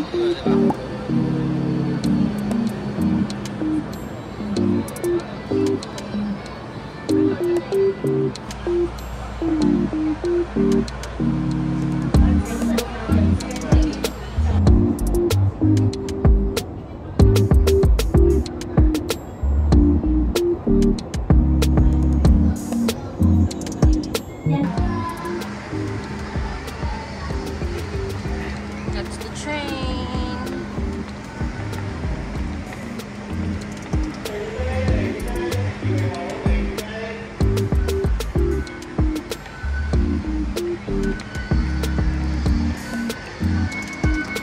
That's the train.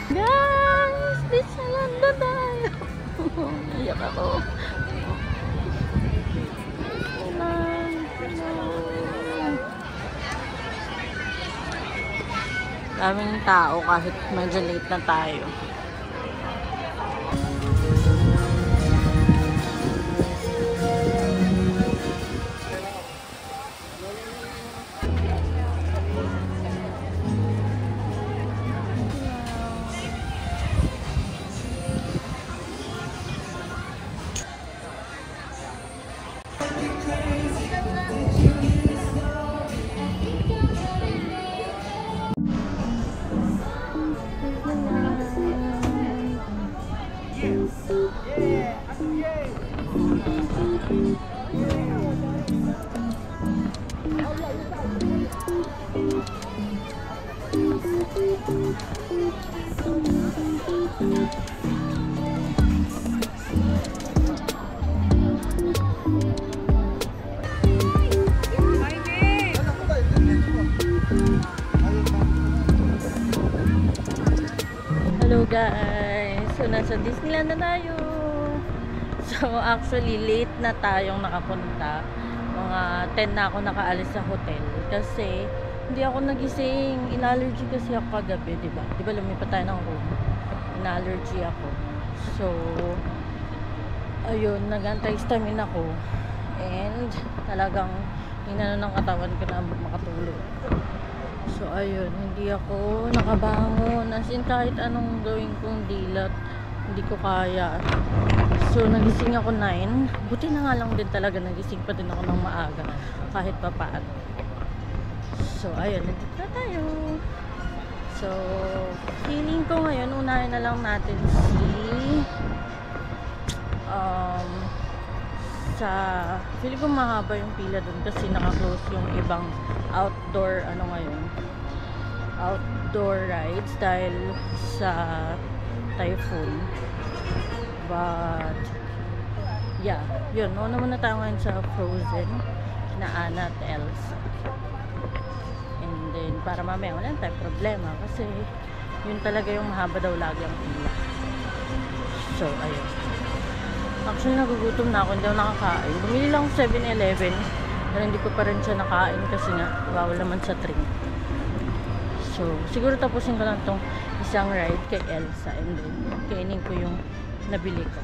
Guys, Disneyland na tayo. Iyak ako. Daming tao kahit medyo late na tayo. Hello guys! So nasa Disneyland na tayo. So actually late na tayong nakapunta. Mga 10 na ako nakaalis sa hotel kasi hindi ako nagising. In-allergy kasi ako kagabi, diba? Diba lumipat tayo ng room? In-allergy ako. So ayun, nag-antay-stamina ako. And talagang inano ng katawan ko na makatulog. So ayun, hindi ako nakabangon. As in kahit anong gawin kong dilat, hindi ko kaya. So nagising ako 9. Buti na nga lang din talaga nagising pa din ako ng maaga kahit pa paano. So ayun, nandito na tayo. So feeling ko ngayon unahin na lang natin feeling ko mahaba yung pila dun kasi naka-close yung ibang outdoor outdoor rides dahil sa typhoon. But yeah, yun, muna muna tayo ngayon sa Frozen na Anna at Elsa. And then para mamaya wala tayong problema kasi yun talaga yung mahaba daw lagi ang pila. So ayun, actually nagugutom na ako, hindi ako nakakain. Bumili lang ako 7-Eleven pero hindi ko pa rin siya nakain kasi nga bawal naman sa train. So siguro tapusin ko lang tong isang ride kay Elsa and then kainin ko yung nabili ko.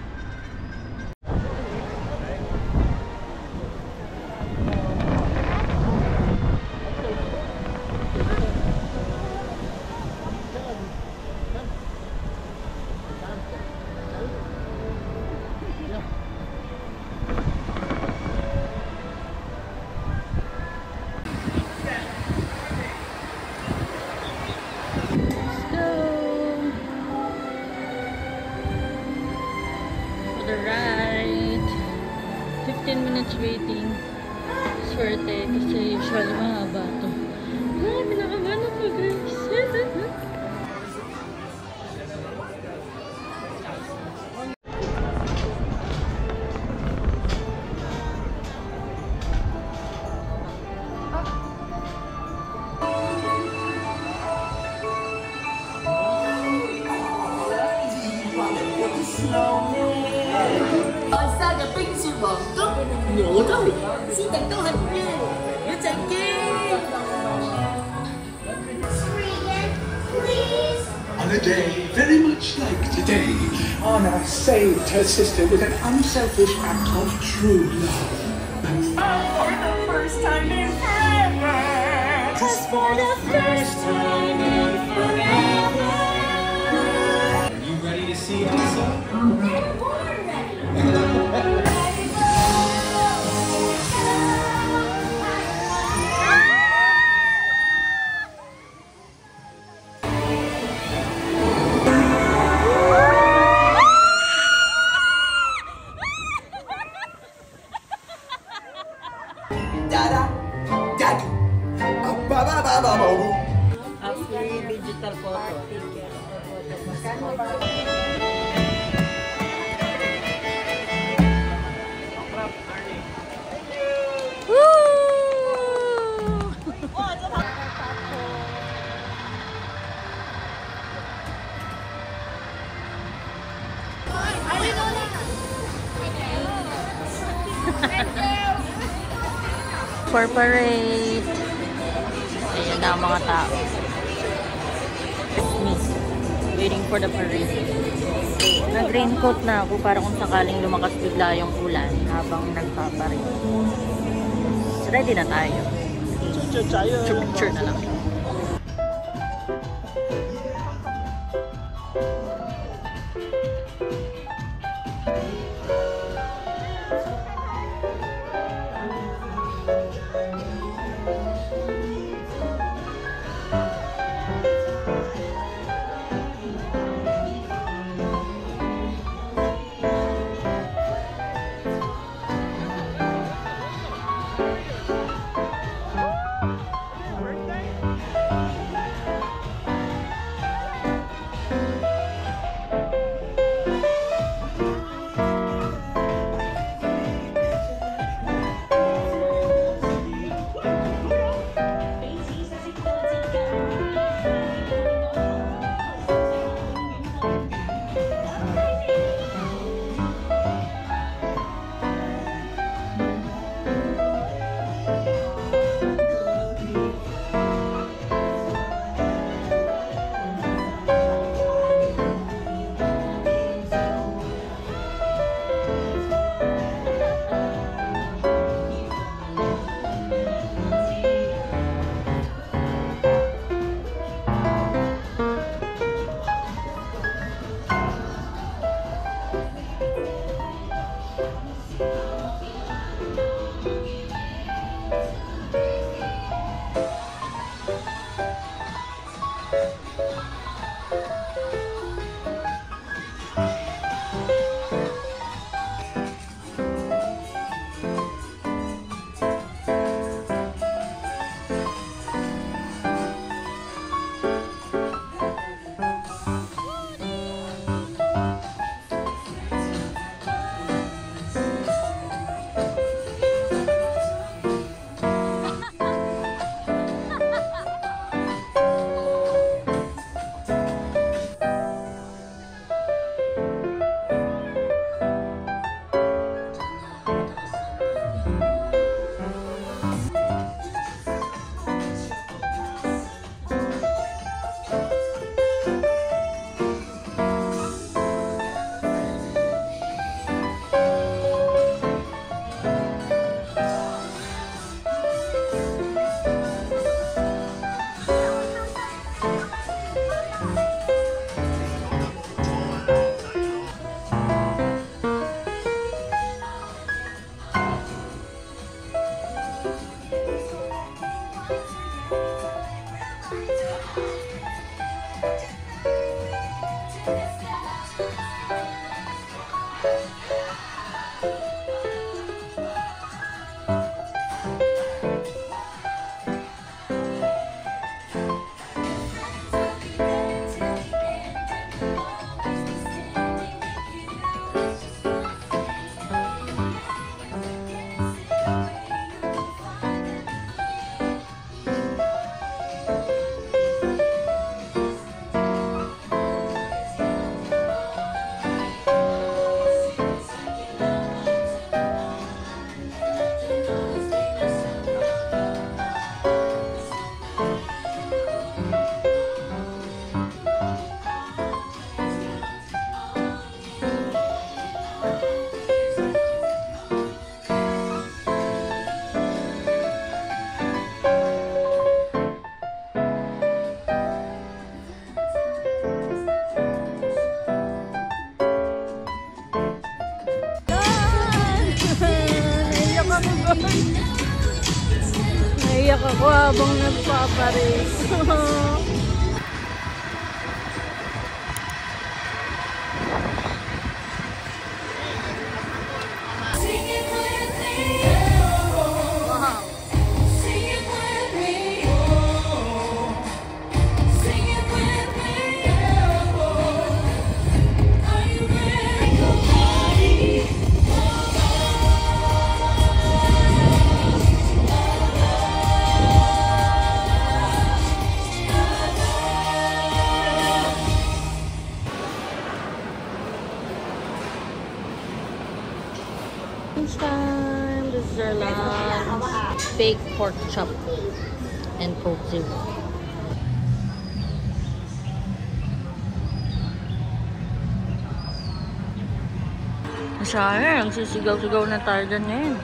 The ride 15 minutes waiting. Swerte kasi usually mahaba to. Ay, pinakabahan ako guys. On a day very much like today, Anna saved her sister with an unselfish act of true love. For the first time in forever! Just for the first time in forever! Dada, daddy, ba ba ba ba ba. Free digital photo. For parade. Ayan na ang mga tao. Me. Waiting for the parade. Nag-raincoat na ako para kung sakaling lumakas bigla yung ulan habang nagpaparade. So, ready na tayo. Picture na lang. Ako habang nagpaparis. Lunchtime, this is our lunch. Baked pork chop and Coke Zero. Sayang, nagsisigaw-sigaw na tayo dyan ngayon.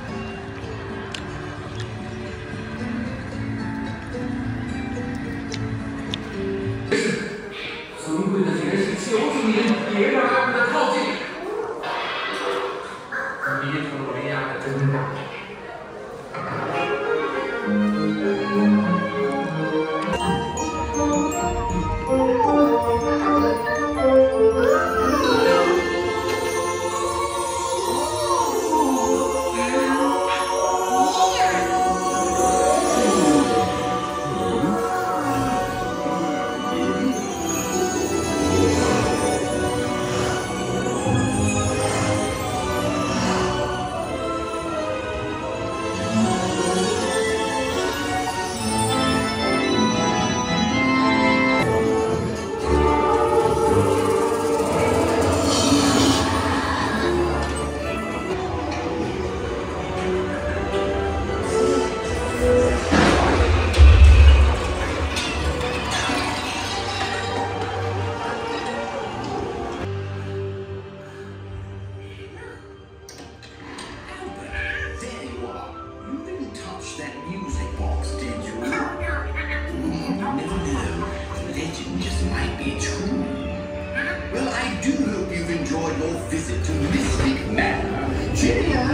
Visit to Mystic Manor. Cheerio!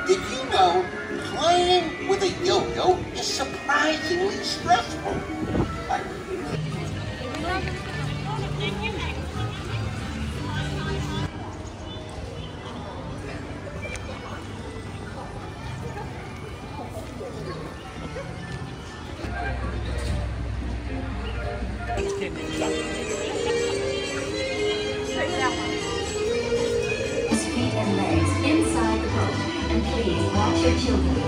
Did you know playing with a yo-yo is surprisingly stressful? Feet and legs inside the boat, and please watch your children.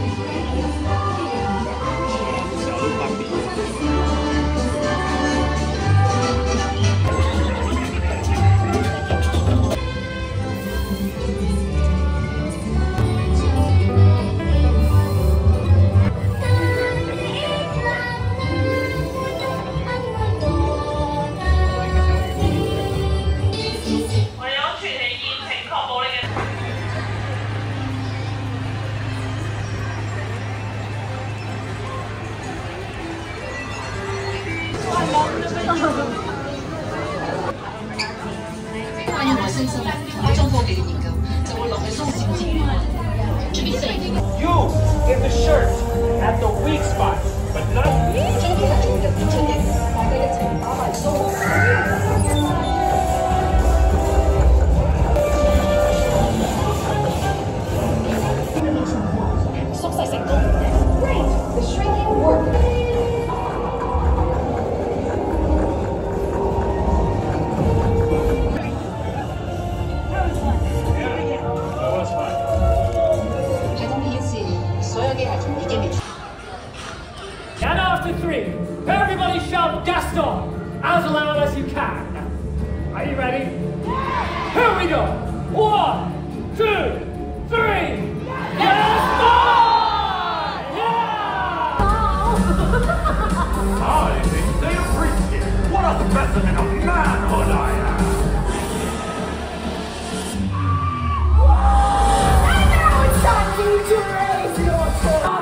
You get the shirt at the weak spot, but not Great! The shrinking worked. And after 3, everybody shout Gaston as loud as you can. Are you ready? Here we go. 1, 2, 3. Gaston! Yeah! I think they appreciate what a specimen of manhood I am. And now it's time for you to raise your sword.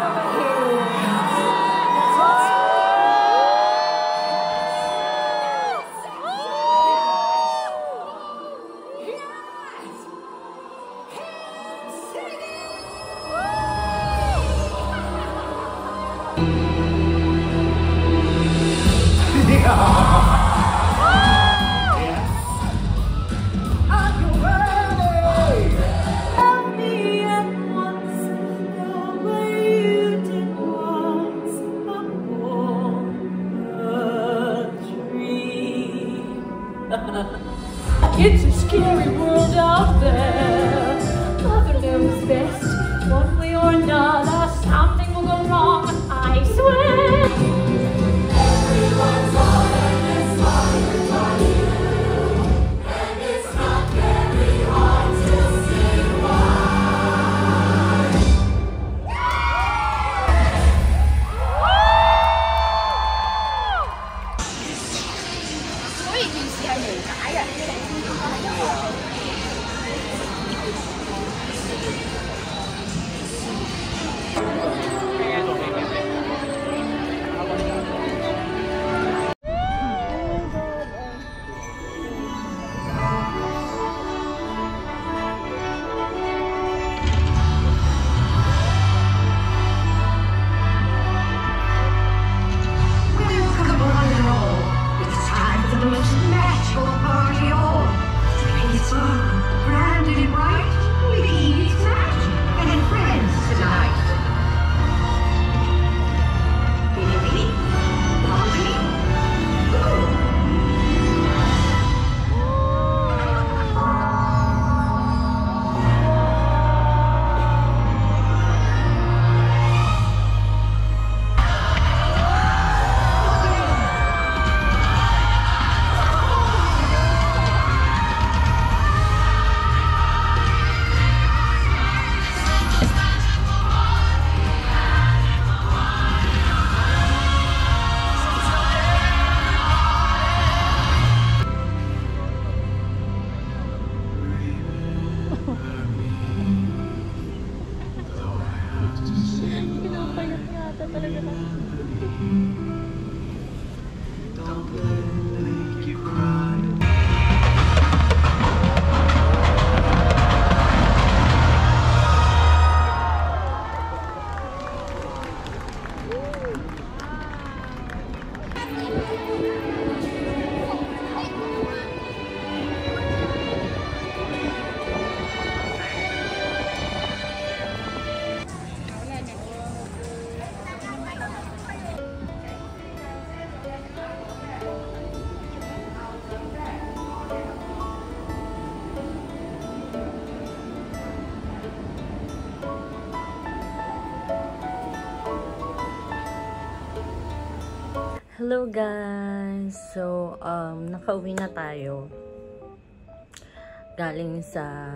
It's a scary world out there. Mother knows best. One way or another, something will go wrong. I swear. Everyone's all in this life for you, and it's not very hard to see why. Welcome one and all. It's time for the most magical party of all. Peaceful, branded and bright, with ease, magic, and friends tonight. Baby, Polly, go. Pinapayat yata talaga na. Don't let it make you cry. Hello guys! So, nakauwi na tayo. Galing sa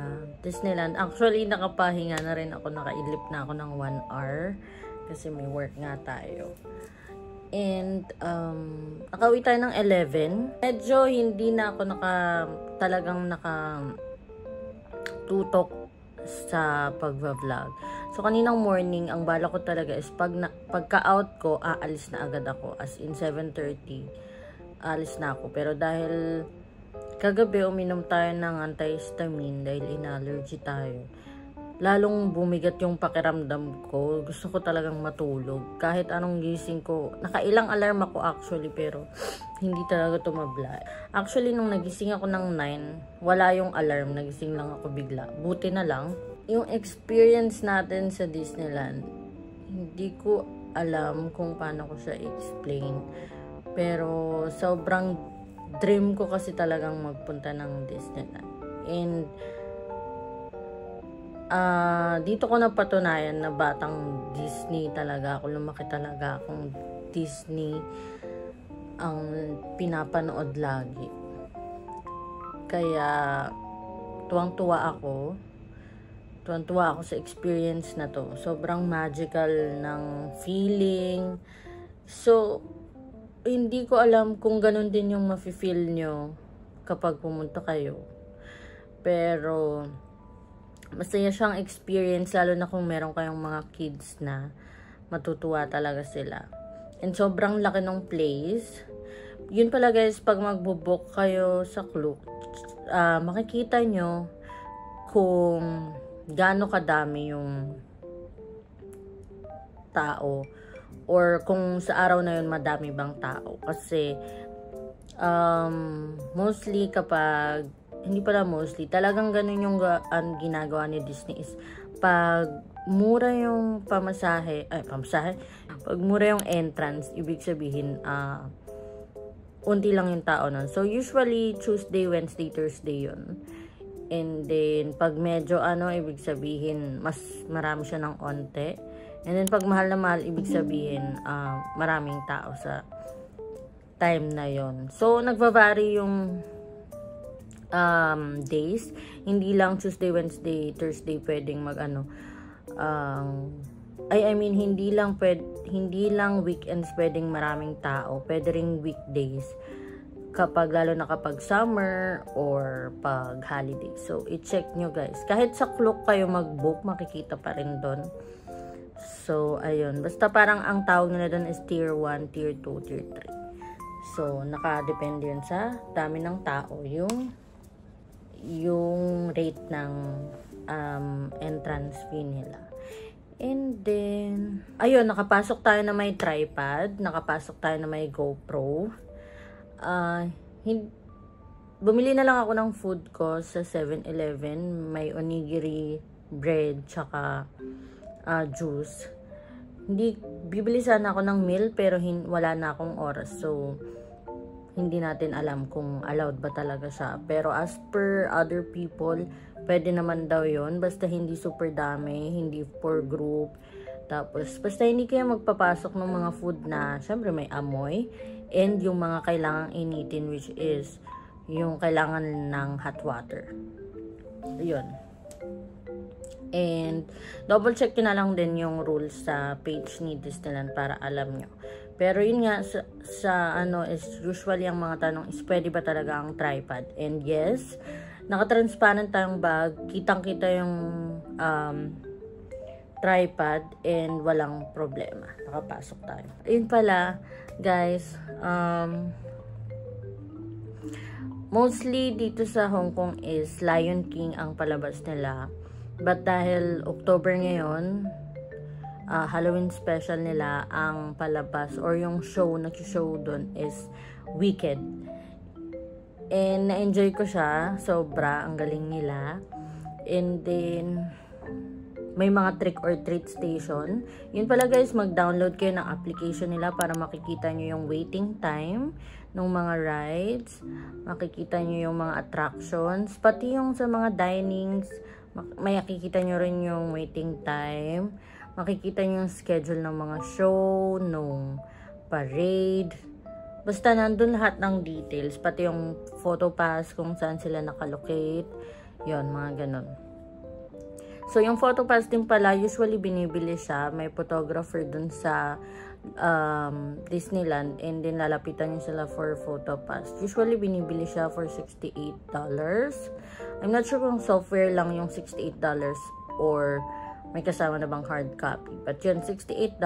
Disneyland. Actually, nakapahinga na rin ako. Nakaidlip na ako ng 1 hour. Kasi may work nga tayo. And, nakauwi tayo ng 11. Medyo hindi na ako talagang nakatutok sa pagva-vlog. So, kaninang morning, ang bala ko talaga is pagka-out ko, aalis na agad ako. As in, 7:30, alis na ako. Pero dahil kagabi, uminom tayo ng antihistamine dahil in-allergy tayo. Lalong bumigat yung pakiramdam ko. Gusto ko talagang matulog. Kahit anong gising ko. Nakailang alarm ako actually, pero hindi talaga tumabla. Actually, nung nagising ako ng 9, wala yung alarm. Nagising lang ako bigla. Buti na lang. Yung experience natin sa Disneyland, hindi ko alam kung paano ko siya explain. Pero sobrang dream ko kasi talagang magpunta ng Disneyland. And dito ko napatunayan na batang Disney talaga ako. Lumaki talaga akong Disney ang pinapanood lagi. Kaya tuwang-tuwa ako sa experience na to. Sobrang magical ng feeling. So, hindi ko alam kung ganun din yung mafe-feel nyo kapag pumunta kayo. Pero, masaya siyang experience, lalo na kung meron kayong mga kids na matutuwa talaga sila. And sobrang laki ng place. Yun pala guys, pag magbo-book kayo sa Klook, makikita nyo kung gaano kadami yung tao or kung sa araw na yun madami bang tao. Kasi mostly kapag hindi pala mostly, talagang ganun yung ginagawa ni Disney is pag mura yung pag mura yung entrance, ibig sabihin unti lang yung tao nun. So, usually, Tuesday, Wednesday, Thursday yun. And then, pag medyo ibig sabihin, mas marami siya ng onte. And then, pag mahal na mahal, ibig sabihin, maraming tao sa time na yon. So, nagva-vary yung days. Hindi lang Tuesday, Wednesday, Thursday pwedeng hindi lang weekends pwedeng maraming tao. Pwede ring weekdays. Lalo na kapag summer or pag holiday. So, i-check nyo guys. Kahit sa Klook kayo mag-book, makikita pa rin doon. So, ayun. Basta parang ang tawag nila doon is Tier 1, Tier 2, Tier 3. So, nakadepende yun sa dami ng tao. Yung rate ng entrance fee nila. And then, ayun, nakapasok tayo na may tripod. Nakapasok tayo na may GoPro. Bumili na lang ako ng food ko sa 7-Eleven. May onigiri, bread, tsaka juice. Bibili sana ako ng meal pero wala na akong oras. So, hindi natin alam kung allowed ba talaga siya. Pero as per other people, pwede naman daw yon. Basta hindi super dami, hindi per group. Tapos, basta hindi kayo magpapasok ng mga food na, syempre may amoy. And yung mga kailangang initin, which is yung kailangan ng hot water. Yun. And, double check na lang din yung rules sa page ni Disneyland para alam nyo. Pero yun nga, is usually ang mga tanong is, pwede ba talaga ang tripod? And yes, naka-transparent tayong bag. Kitang-kita yung tripod and walang problema. Nakapasok tayo. Ayun pala, guys, mostly dito sa Hong Kong is Lion King ang palabas nila. But dahil October ngayon, Halloween special nila, ang palabas or yung show doon is Wicked. And na-enjoy ko siya. Sobra, ang galing nila. And then, may mga trick or treat station. Yun pala guys, mag-download kayo ng application nila para makikita nyo yung waiting time ng mga rides. Makikita nyo yung mga attractions. Pati yung sa mga dinings, makikita nyo rin yung waiting time. Makikita nyo yung schedule ng mga show, nung parade. Basta nandun lahat ng details. Pati yung photo pass, kung saan sila nakalocate. Yun, mga ganun. So, yung photo pass din pala, usually binibili siya. May photographer dun sa Disneyland. And then, lalapitan nyo sila for photo pass. Usually, binibili siya for $68. I'm not sure kung software lang yung $68 or may kasama na bang hard copy. But yun, $68.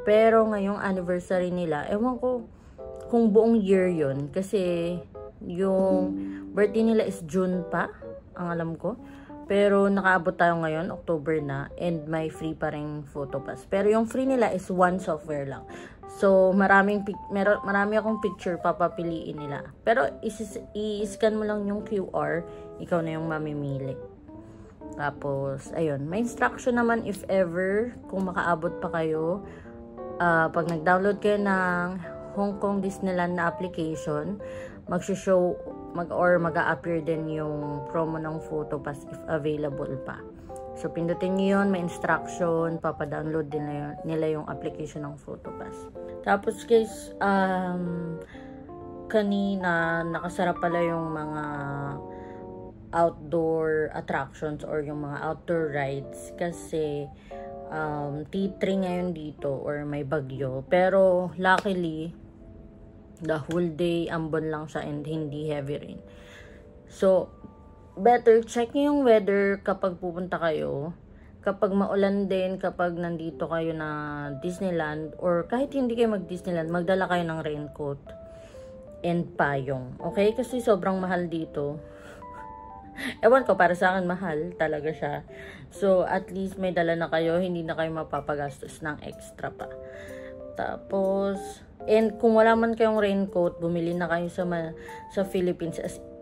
Pero ngayong anniversary nila, ewan ko kung buong year yun. Kasi yung birthday nila is June pa, ang alam ko. Pero nakaabot tayo ngayon, October na, and may free pa rin photo pass. Pero yung free nila is one software lang. So, marami akong picture papapiliin nila. Pero i-scan mo lang yung QR, ikaw na yung mamimili. Tapos, ayun, may instruction naman if ever, kung makaabot pa kayo, pag nag-download kayo ng Hong Kong Disneyland na application, mag-a-appear din yung promo ng photo pass if available pa. So, pindutin nyo yun, may instruction, papadownload din nila yung application ng photo pass. Tapos, guys, kanina, nakasara pala yung mga outdoor attractions or yung mga outdoor rides kasi T3 ngayon dito or may bagyo. Pero luckily, the whole day ambon lang siya and hindi heavy rain. So, better check yung weather kapag pupunta kayo. Kapag maulan din, kapag nandito kayo na Disneyland or kahit hindi kayo mag-Disneyland, magdala kayo ng raincoat and payong. Okay? Kasi sobrang mahal dito. Ewan ko, para sa akin mahal talaga siya. So, at least may dala na kayo, hindi na kayo mapapagastos ng extra pa. Tapos, and kung wala man kayong raincoat, bumili na kayo sa Philippines.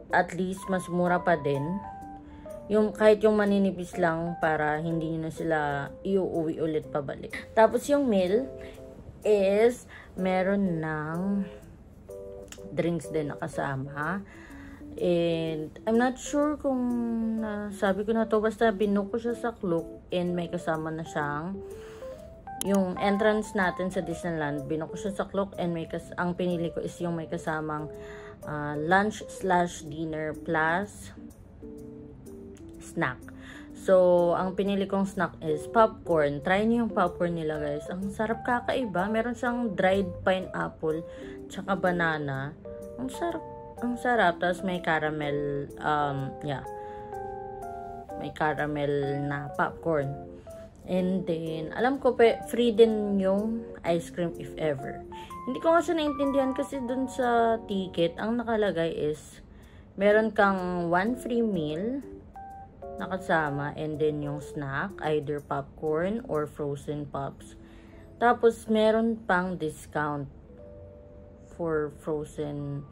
At least, mas mura pa din. Kahit yung maninipis lang para hindi nyo na sila iuwi ulit pabalik. Tapos, yung meal is meron ng drinks din na kasama. And I'm not sure kung sabi ko na to, basta binook ko siya sa Klook and may kasama na siyang yung entrance natin sa Disneyland. Binook ko siya sa Klook and ang pinili ko is yung may kasamang lunch/dinner plus snack. So, ang pinili kong snack is popcorn. Try niyo yung popcorn nila, guys. Ang sarap, kakaiba. Meron siyang dried pineapple tsaka banana. Ang sarap. Ang sarap. Tapos may caramel, may caramel na popcorn. And then, alam ko, free din yung ice cream if ever. Hindi ko nga siya naintindihan kasi dun sa ticket, ang nakalagay is, meron kang 1 free meal nakasama, and then yung snack, either popcorn or frozen pops. Tapos, meron pang discount for frozen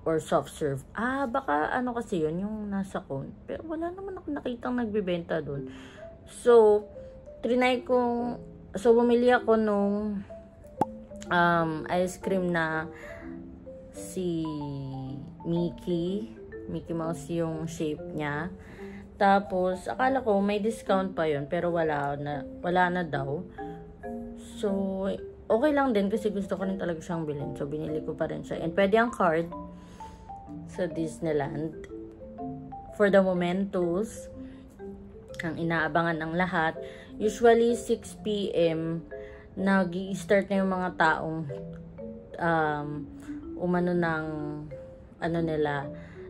or soft serve. Baka ano kasi yun, yung nasa cone. Pero wala naman ako nakitang nagbibenta dun. So, bumili ako nung ice cream na si Mickey Mouse yung shape niya. Tapos, akala ko may discount pa yun, pero wala na daw. So, okay lang din kasi gusto ko rin talaga siyang bilhin. So, binili ko pa rin siya. And pwede ang card sa Disneyland for the mementos ang inaabangan ng lahat. Usually, 6 p.m. nag-i-start na yung mga taong umano ng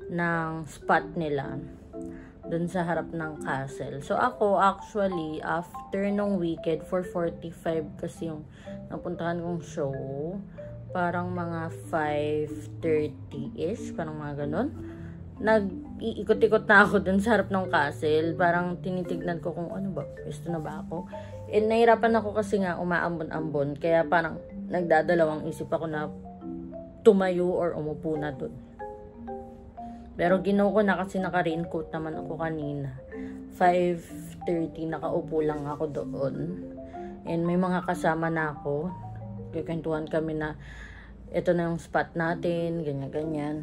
ng spot nila dun sa harap ng castle. So, ako, actually, after nung weekend, 4:45 kasi yung napuntahan kong show. Parang mga 5:30-ish, parang mga ganun. Nag-iikot-ikot na ako dun sa harap ng castle. Parang tinitignan ko kung ano ba, pwesto na ba ako. And nahirapan ako kasi nga umaambon-ambon. Kaya parang nagdadalawang isip ako na tumayo or umupo na dun. Pero ginawa ko na kasi naka-raincoat naman ako kanina. 5:30, nakaupo lang ako doon. And may mga kasama na ako. Kikwentuhan kami na ito na yung spot natin, ganyan-ganyan.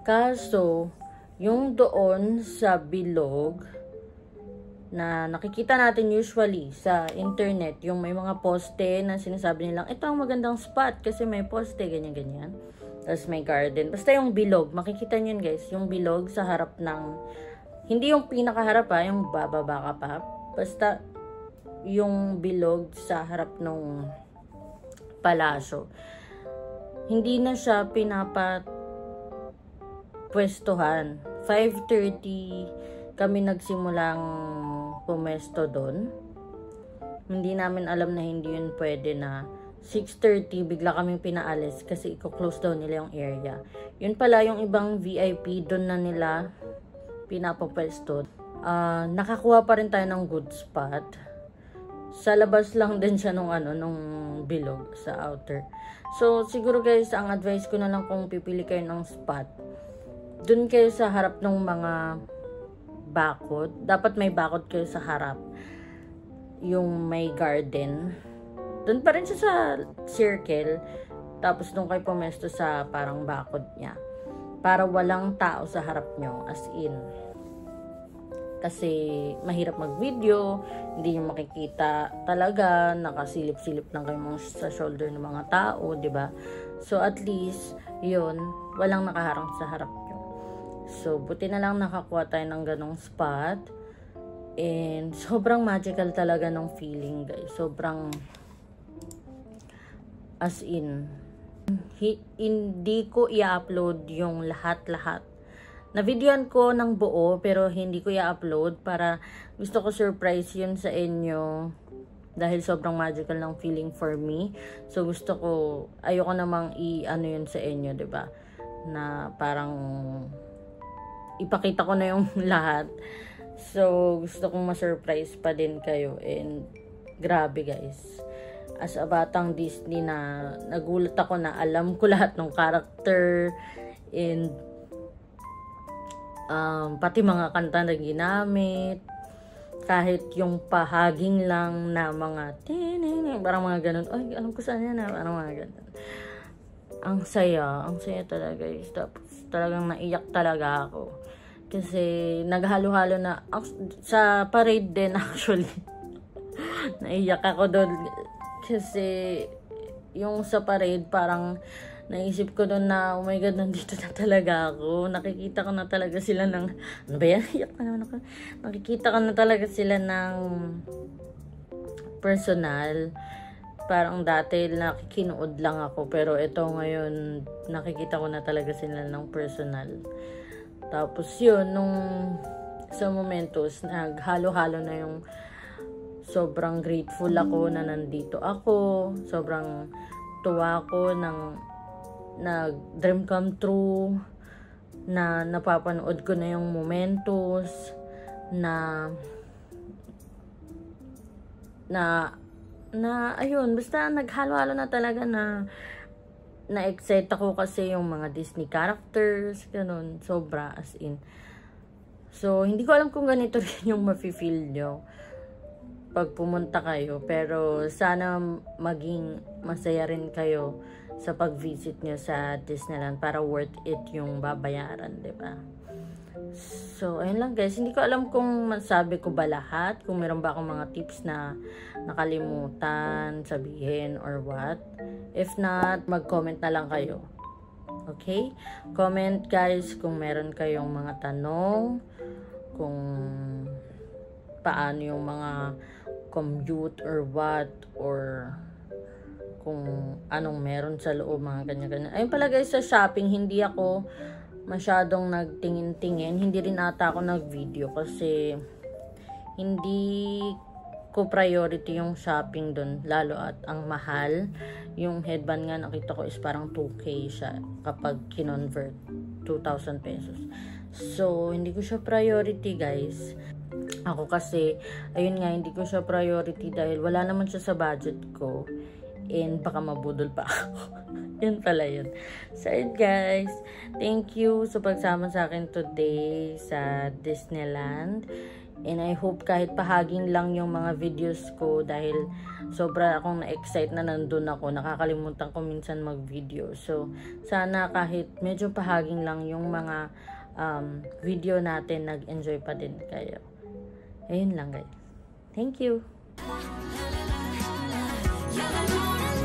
Kaso, yung doon sa bilog na nakikita natin usually sa internet, yung may mga poste na sinasabi nilang, ito ang magandang spot kasi may poste, ganyan-ganyan. Tapos may garden. Basta yung bilog, makikita nyo yun guys, yung bilog sa harap ng, hindi yung pinakaharap yung bababa ka pa. Basta yung bilog sa harap ng palasyo. Hindi na siya pinapapwestuhan. 5:30 kami nagsimulang pumesto doon. Hindi namin alam na hindi yun pwede na 6:30 bigla kaming pinaalis kasi i-close daw nila yung area. Yun pala yung ibang VIP doon na nila pinapapwesto. Nakakuha pa rin tayo ng good spot. Sa labas lang din siya nung bilog sa outer. So siguro guys, ang advice ko na lang kung pipili kayo ng spot, doon kayo sa harap ng mga bakod. Dapat may bakod kayo sa harap. Yung may garden. Doon pa rin siya sa circle. Tapos doon kayo pumesto sa parang bakod niya. Para walang tao sa harap nyo. As in. Kasi mahirap mag-video. Hindi nyo makikita talaga. Nakasilip-silip lang kayo sa shoulder ng mga tao. Diba? So at least, yun. Walang nakaharang sa harap nyo. So buti na lang nakakuha tayo ng ganong spot. And sobrang magical talaga ng feeling guys. Sobrang as in, hindi ko i-upload yung lahat-lahat. Na-videoan ko ng buo, pero hindi ko i-upload para gusto ko surprise yun sa inyo. Dahil sobrang magical ng feeling for me. So, gusto ko, ayoko namang i-ano yun sa inyo, diba? Na parang, ipakita ko na yung lahat. So, gusto kong ma-surprise pa din kayo. And, grabe guys. As a batang Disney na nagulat ako na alam ko lahat ng character and pati mga kanta na ginamit, kahit yung pahaging lang na mga parang mga ganun, ay alam ko saan yan, parang mga ganun. ang saya talaga guys. Tapos talagang naiyak talaga ako. Kasi naghalo-halo na sa parade din actually. Naiyak ako doon kasi yung sa parade parang naisip ko doon na oh my god, nandito na talaga ako. Nakikita ko na talaga sila ng ano ba yan? Iyak na naman ako. Nakikita ko na talaga sila ng personal. Parang dati nakikinood lang ako, pero ito ngayon nakikita ko na talaga sila ng personal. Tapos yun, nung sa momentos, naghalo-halo na yung sobrang grateful ako na nandito ako. Sobrang tuwa ako ng nag-dream come true, na napapanood ko na yung momentos, na ayun, basta naghalo-halo na talaga na-excite ako kasi yung mga Disney characters, ganun, sobra as in. So, hindi ko alam kung ganito rin yung mafe-feel nyo pag pumunta kayo, pero sana maging masaya rin kayo sa pag-visit nyo sa Disneyland para worth it yung babayaran, diba? So, ayun lang guys. Hindi ko alam kung masabi ko ba lahat, kung meron ba akong mga tips na nakalimutan sabihin or what. If not, mag-comment na lang kayo. Okay? Comment guys kung meron kayong mga tanong, kung paano yung mga commute or what, or kung anong meron sa loob, mga ganyan-ganyan. Ayun pala guys, sa shopping, hindi ako masyadong nagtingin-tingin. Hindi rin ata ako nag-video kasi hindi ko priority yung shopping dun, lalo at ang mahal. Yung headband nga nakita ko is parang 2K siya kapag kinonvert, 2,000 pesos. So, hindi ko siya priority guys. Ako kasi, ayun nga, hindi ko siya priority dahil wala naman siya sa budget ko. And baka mabudol pa ako. Yun pala yun. So, yun guys. Thank you sa pagsama sa akin today sa Disneyland. And I hope kahit pahaging lang yung mga videos ko dahil sobra akong na-excite na nandun ako. Nakakalimutan ko minsan mag-video. So, sana kahit medyo pahaging lang yung mga video natin, nag-enjoy pa din kayo. Ayun lang guys. Thank you. La la la la.